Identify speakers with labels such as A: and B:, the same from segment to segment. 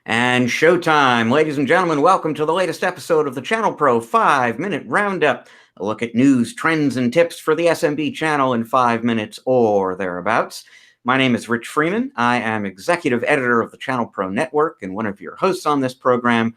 A: And showtime. Ladies and gentlemen, welcome to the latest episode of the ChannelPro 5-Minute Roundup. A look at news, trends, and tips for the SMB channel in 5 minutes or thereabouts. My name is Rich Freeman. I am executive editor of the ChannelPro Network and one of your hosts on this program.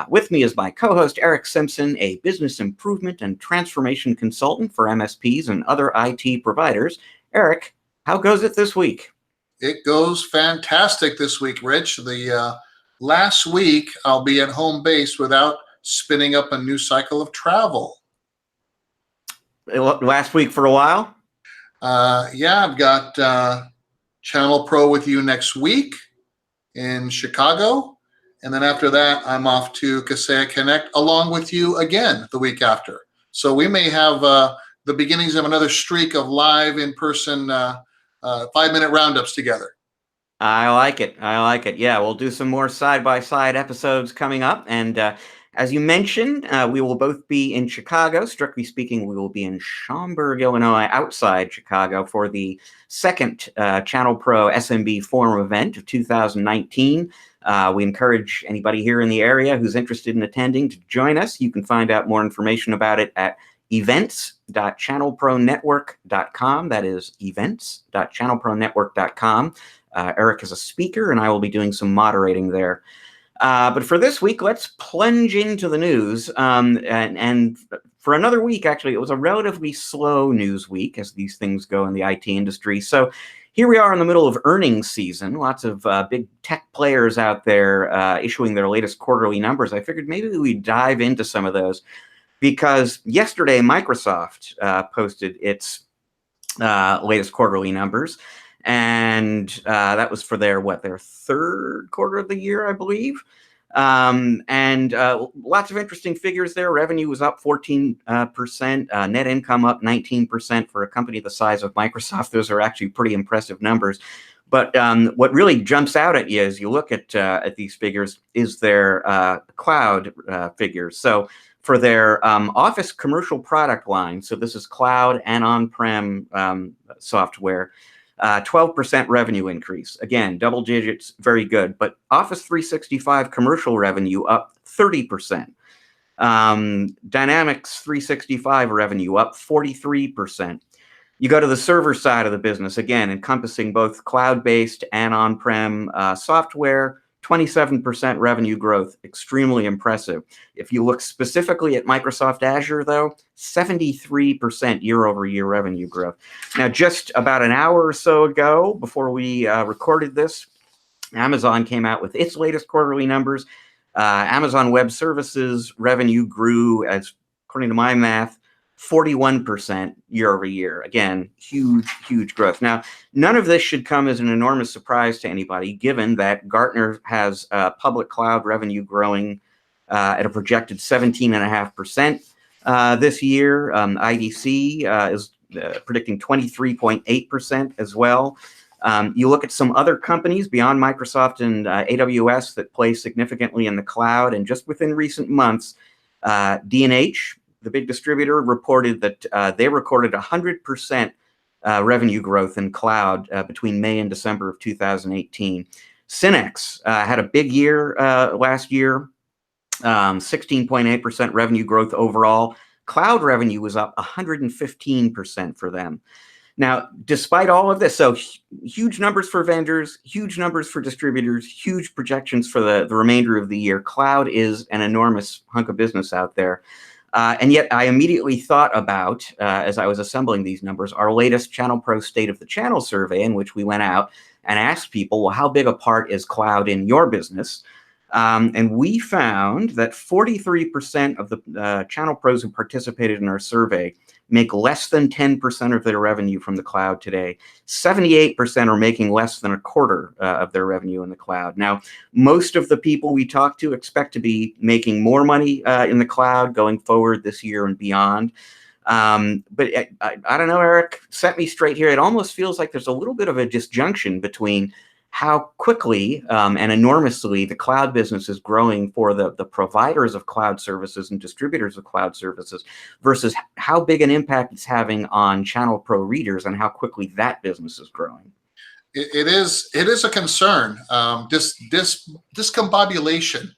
A: With me is my co-host, Erick Simpson, a business improvement and transformation consultant for MSPs and other IT providers. Erick, how goes it this week?
B: It goes fantastic this week, Rich. The last week, I'll be at home base without spinning up a new cycle of travel.
A: Last week for a while?
B: Yeah, I've got ChannelPro with you next week in Chicago. And then after that, I'm off to Kaseya Connect along with you again the week after. So we may have the beginnings of another streak of live in-person 5-minute roundups together.
A: I like it. Yeah, we'll do some more side-by-side episodes coming up. And as you mentioned, we will both be in Chicago. Strictly speaking, we will be in Schaumburg, Illinois, outside Chicago for the second ChannelPro SMB Forum event of 2019. We encourage anybody here in the area who's interested in attending to join us. You can find out more information about it at events.channelpronetwork.com. That is events.channelpronetwork.com. Erick is a speaker, and I will be doing some moderating there. But for this week, let's plunge into the news. And for another week, actually, it was a relatively slow news week, as these things go in the IT industry. So here we are in the middle of earnings season. Lots of big tech players out there issuing their latest quarterly numbers. I figured maybe we'd dive into some of those, because yesterday Microsoft posted its latest quarterly numbers, and that was for their third quarter of the year, I believe. And lots of interesting figures there. Revenue was up 14%, net income up 19% for a company the size of Microsoft. Those are actually pretty impressive numbers. But what really jumps out at you as you look at these figures is their cloud figures. So for their Office commercial product line, so this is cloud and on-prem software, 12% revenue increase. Again, double digits, very good. But Office 365 commercial revenue up 30%. Dynamics 365 revenue up 43%. You go to the server side of the business, again, encompassing both cloud-based and on-prem software, 27% revenue growth, extremely impressive. If you look specifically at Microsoft Azure, though, 73% year-over-year revenue growth. Now, just about an hour or so ago, before we recorded this, Amazon came out with its latest quarterly numbers. Amazon Web Services revenue grew, as according to my math, 41% year over year. Again, huge growth. Now, none of this should come as an enormous surprise to anybody, given that Gartner has public cloud revenue growing at a projected 17.5% this year. IDC is predicting 23.8% as well. You look at some other companies beyond Microsoft and AWS that play significantly in the cloud, and just within recent months, D&H, the big distributor, reported that they recorded 100% revenue growth in cloud between May and December of 2018. Synex had a big year last year, 16.8% revenue growth overall. Cloud revenue was up 115% for them. Now, despite all of this, so huge numbers for vendors, huge numbers for distributors, huge projections for the remainder of the year. Cloud is an enormous hunk of business out there. And yet I immediately thought about, as I was assembling these numbers, our latest ChannelPro State of the Channel survey, in which we went out and asked people, well, how big a part is cloud in your business? And we found that 43% of the channel pros who participated in our survey make less than 10% of their revenue from the cloud today. 78% are making less than a quarter of their revenue in the cloud. Now, most of the people we talk to expect to be making more money in the cloud going forward this year and beyond. But I don't know, Erick, set me straight here. It almost feels like there's a little bit of a disjunction between how quickly and enormously the cloud business is growing for the providers of cloud services and distributors of cloud services versus how big an impact it's having on ChannelPro readers and how quickly that business is growing.
B: it is a concern. Discombobulation.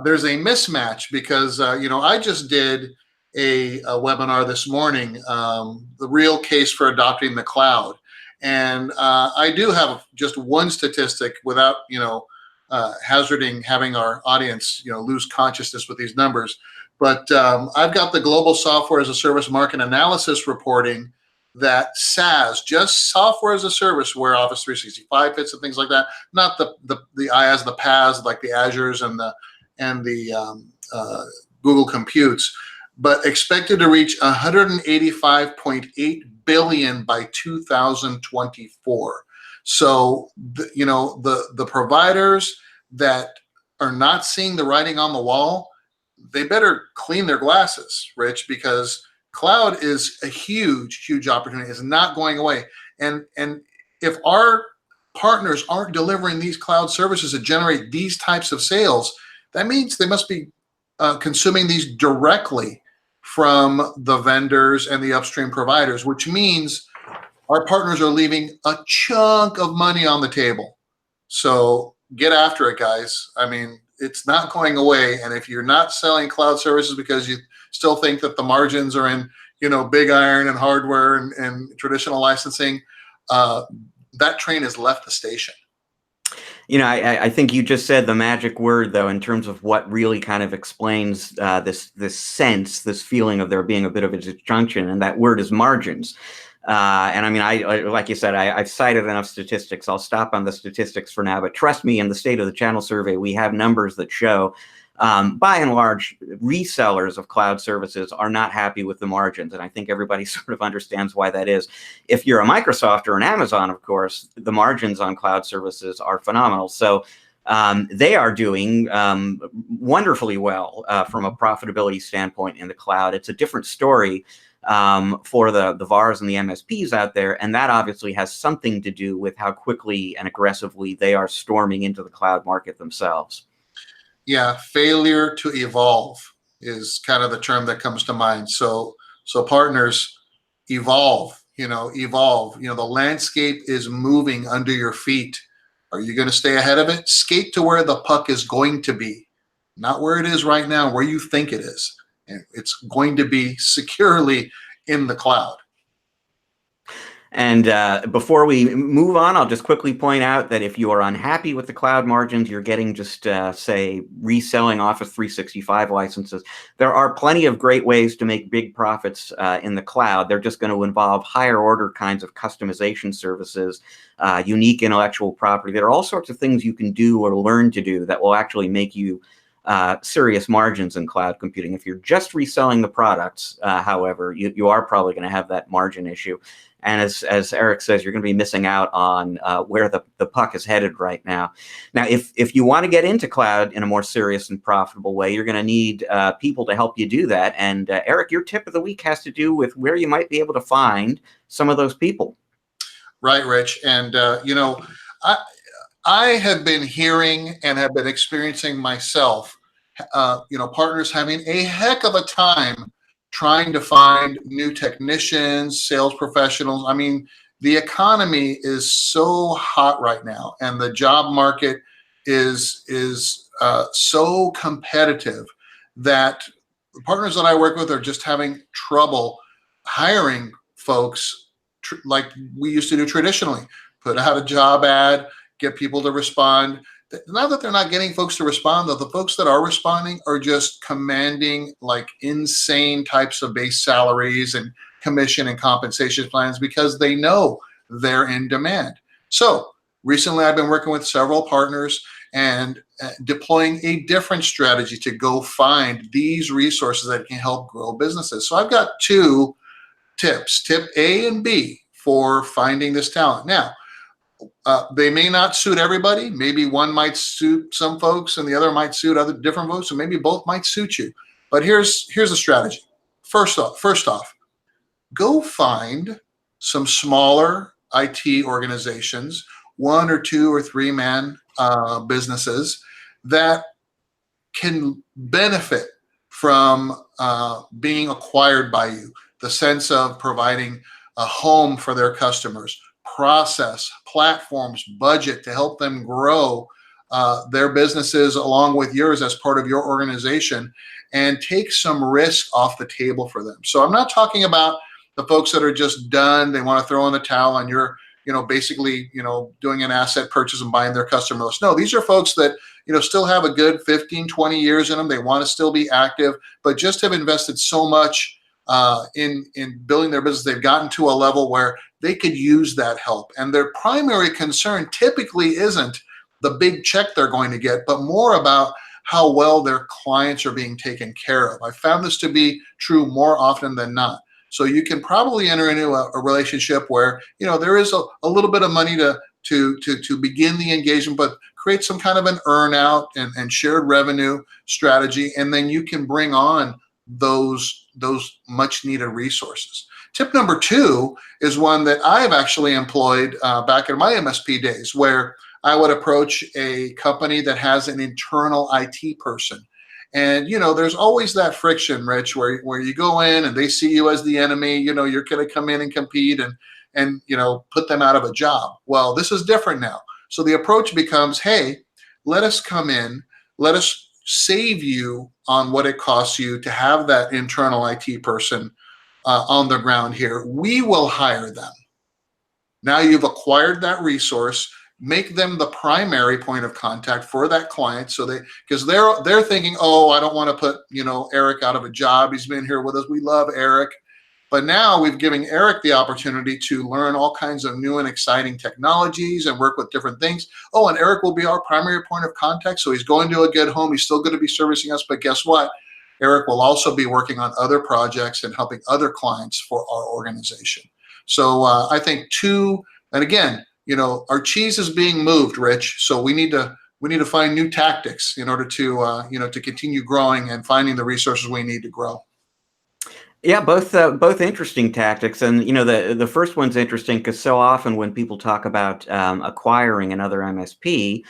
B: There's a mismatch because I just did a webinar this morning, the real case for adopting the cloud, and I do have just one statistic without hazarding having our audience lose consciousness with these numbers. But I've got the Global Software as a Service Market Analysis reporting that SaaS, just software as a service, where Office 365 fits and things like that, not the IaaS, the PaaS, like the Azures and the Google Computes, but expected to reach 185.8 billion by 2024. So the providers that are not seeing the writing on the wall, they better clean their glasses, Rich, because cloud is a huge opportunity. It's not going away. And if our partners aren't delivering these cloud services that generate these types of sales, that means they must be consuming these directly from the vendors and the upstream providers, which means our partners are leaving a chunk of money on the table. So get after it, guys. I mean, it's not going away. And if you're not selling cloud services because you still think that the margins are in, big iron and hardware and traditional licensing, that train has left the station.
A: I think you just said the magic word, though, in terms of what really kind of explains this feeling of there being a bit of a disjunction, and that word is margins. And I mean, I like you said, I've cited enough statistics. I'll stop on the statistics for now. But trust me, in the State of the Channel survey, we have numbers that show, by and large, resellers of cloud services are not happy with the margins. And I think everybody sort of understands why that is. If you're a Microsoft or an Amazon, of course, the margins on cloud services are phenomenal. So they are doing wonderfully well from a profitability standpoint in the cloud. It's a different story for the VARs and the MSPs out there. And that obviously has something to do with how quickly and aggressively they are storming into the cloud market themselves.
B: Yeah, failure to evolve is kind of the term that comes to mind. So partners, evolve, evolve. The landscape is moving under your feet. Are you going to stay ahead of it? Skate to where the puck is going to be, not where it is right now, where you think it is. And it's going to be securely in the cloud.
A: And before we move on, I'll just quickly point out that if you are unhappy with the cloud margins, you're getting just, say, reselling Office 365 licenses. There are plenty of great ways to make big profits in the cloud. They're just going to involve higher order kinds of customization services, unique intellectual property. There are all sorts of things you can do or learn to do that will actually make you serious margins in cloud computing. If you're just reselling the products, however, you are probably going to have that margin issue. And as Erick says, you're going to be missing out on where the puck is headed right now. Now, if you want to get into cloud in a more serious and profitable way, you're going to need people to help you do that. And Erick, your tip of the week has to do with where you might be able to find some of those people.
B: Right, Rich. And, I have been hearing and have been experiencing myself, partners having a heck of a time trying to find new technicians, sales professionals. I mean, the economy is so hot right now, and the job market is so competitive that the partners that I work with are just having trouble hiring folks like we used to do traditionally. Put out a job ad, get people to respond. Not that they're not getting folks to respond, though. The folks that are responding are just commanding like insane types of base salaries and commission and compensation plans because they know they're in demand. So recently I've been working with several partners and deploying a different strategy to go find these resources that can help grow businesses. So I've got two tips, tip A and B, for finding this talent. Now, they may not suit everybody. Maybe one might suit some folks and the other might suit other different folks, or maybe both might suit you. But here's a strategy. First off, go find some smaller IT organizations, 1 or 2 or 3 man businesses that can benefit from being acquired by you. The sense of providing a home for their customers, process, platforms, budget to help them grow their businesses along with yours as part of your organization, and take some risk off the table for them. So I'm not talking about the folks that are just done, they want to throw in the towel and you're, basically, doing an asset purchase and buying their customer list. No, these are folks that, still have a good 15, 20 years in them. They want to still be active, but just have invested so much in building their business. They've gotten to a level where they could use that help. And their primary concern typically isn't the big check they're going to get, but more about how well their clients are being taken care of. I found this to be true more often than not. So you can probably enter into a relationship where there is a little bit of money to begin the engagement, but create some kind of an earn out and shared revenue strategy, and then you can bring on those much needed resources. Tip number 2 is one that I've actually employed back in my MSP days, where I would approach a company that has an internal IT person. And, there's always that friction, Rich, where you go in and they see you as the enemy, you're going to come in and compete and put them out of a job. Well, this is different now. So the approach becomes, hey, let us come in, let us save you on what it costs you to have that internal IT person on the ground here. We will hire them. Now you've acquired that resource. Make them the primary point of contact for that client, because they're thinking, oh, I don't want to put Eric out of a job. He's been here with us. We love Eric. But now we've given Eric the opportunity to learn all kinds of new and exciting technologies and work with different things. Oh, and Eric will be our primary point of contact. So he's going to a good home. He's still going to be servicing us. But guess what? Eric will also be working on other projects and helping other clients for our organization. So I think and again, our cheese is being moved, Rich. So we need to find new tactics in order to to continue growing and finding the resources we need to grow.
A: Yeah, both interesting tactics, and the first one's interesting because so often when people talk about acquiring another MSP,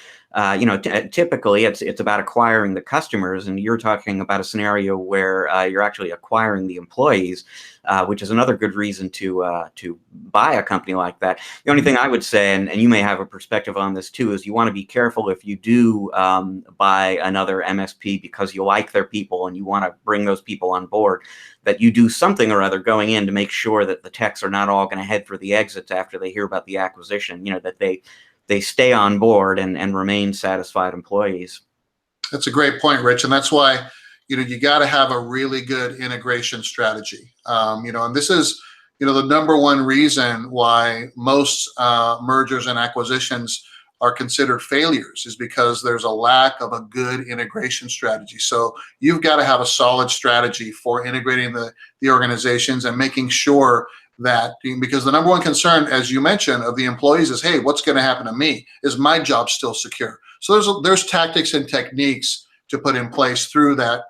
A: typically it's about acquiring the customers, and you're talking about a scenario where you're actually acquiring the employees, which is another good reason to buy a company like that. The only thing I would say, and you may have a perspective on this too, is you want to be careful if you do buy another MSP because you like their people and you want to bring those people on board, that you do something or other going in to make sure that the techs are not all going to head for the exits after they hear about the acquisition, that they stay on board and remain satisfied employees.
B: That's a great point, Rich. And that's why, you got to have a really good integration strategy. And this is, the number one reason why most mergers and acquisitions are considered failures, is because there's a lack of a good integration strategy. So you've got to have a solid strategy for integrating the organizations and making sure that, because the number one concern, as you mentioned, of the employees is, hey, what's going to happen to me? Is my job still secure? So there's tactics and techniques to put in place through that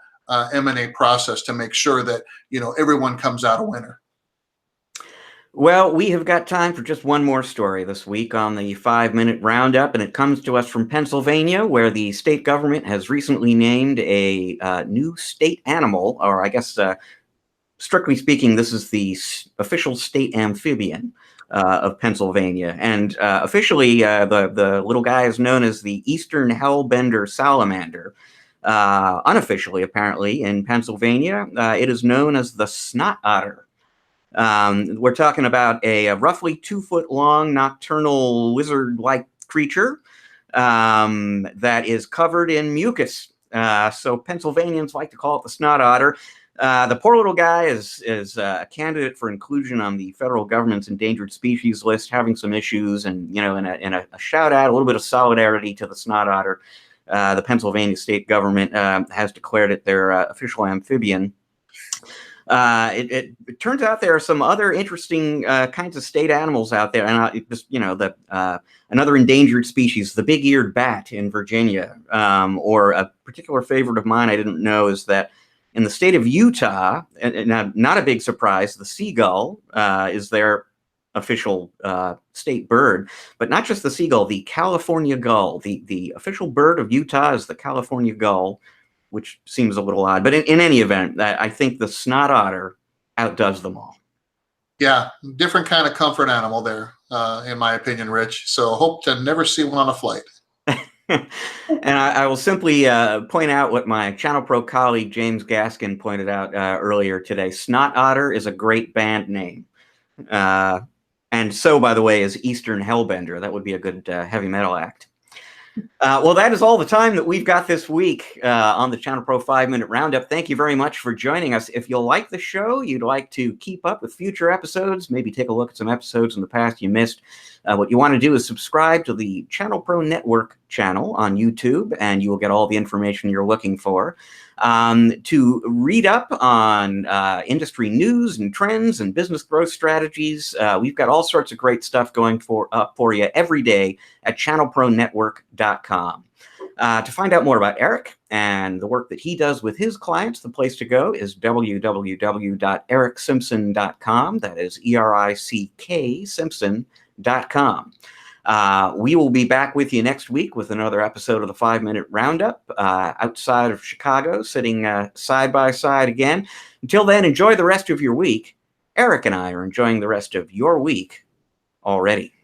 B: M&A process to make sure that everyone comes out a winner.
A: Well, we have got time for just one more story this week on the 5-minute roundup, and it comes to us from Pennsylvania, where the state government has recently named a new state animal, or I guess strictly speaking, this is the official state amphibian of Pennsylvania. And officially, the little guy is known as the Eastern Hellbender salamander. Unofficially, apparently, in Pennsylvania, it is known as the snot otter. We're talking about a roughly 2-foot-long nocturnal lizard-like creature that is covered in mucus. So Pennsylvanians like to call it the snot otter. The poor little guy is a candidate for inclusion on the federal government's endangered species list, having some issues, and in a shout out, a little bit of solidarity to the snot otter. The Pennsylvania state government has declared it their official amphibian. It turns out there are some other interesting kinds of state animals out there, and another endangered species, the big-eared bat in Virginia, or a particular favorite of mine I didn't know is that in the state of Utah, and not a big surprise, the seagull is their official state bird, but not just the seagull, the California gull. The official bird of Utah is the California gull, which seems a little odd. But in any event, I think the snot otter outdoes them all.
B: Yeah, different kind of comfort animal there, in my opinion, Rich. So hope to never see one on a flight.
A: And I will simply point out what my ChannelPro colleague James Gaskin pointed out earlier today. Snot Otter is a great band name. And so, by the way, is Eastern Hellbender. That would be a good heavy metal act. Well, that is all the time that we've got this week on the ChannelPro 5-Minute Roundup. Thank you very much for joining us. If you like the show, you'd like to keep up with future episodes, maybe take a look at some episodes in the past you missed, what you want to do is subscribe to the ChannelPro Network channel on YouTube, and you will get all the information you're looking for. To read up on industry news and trends and business growth strategies, we've got all sorts of great stuff going for you every day at channelpronetwork.com. To find out more about Erick and the work that he does with his clients, the place to go is www.ericksimpson.com. That is ERICK Simpson.com. We will be back with you next week with another episode of the 5-Minute Roundup outside of Chicago, sitting side by side again. Until then, enjoy the rest of your week. Erick and I are enjoying the rest of your week already.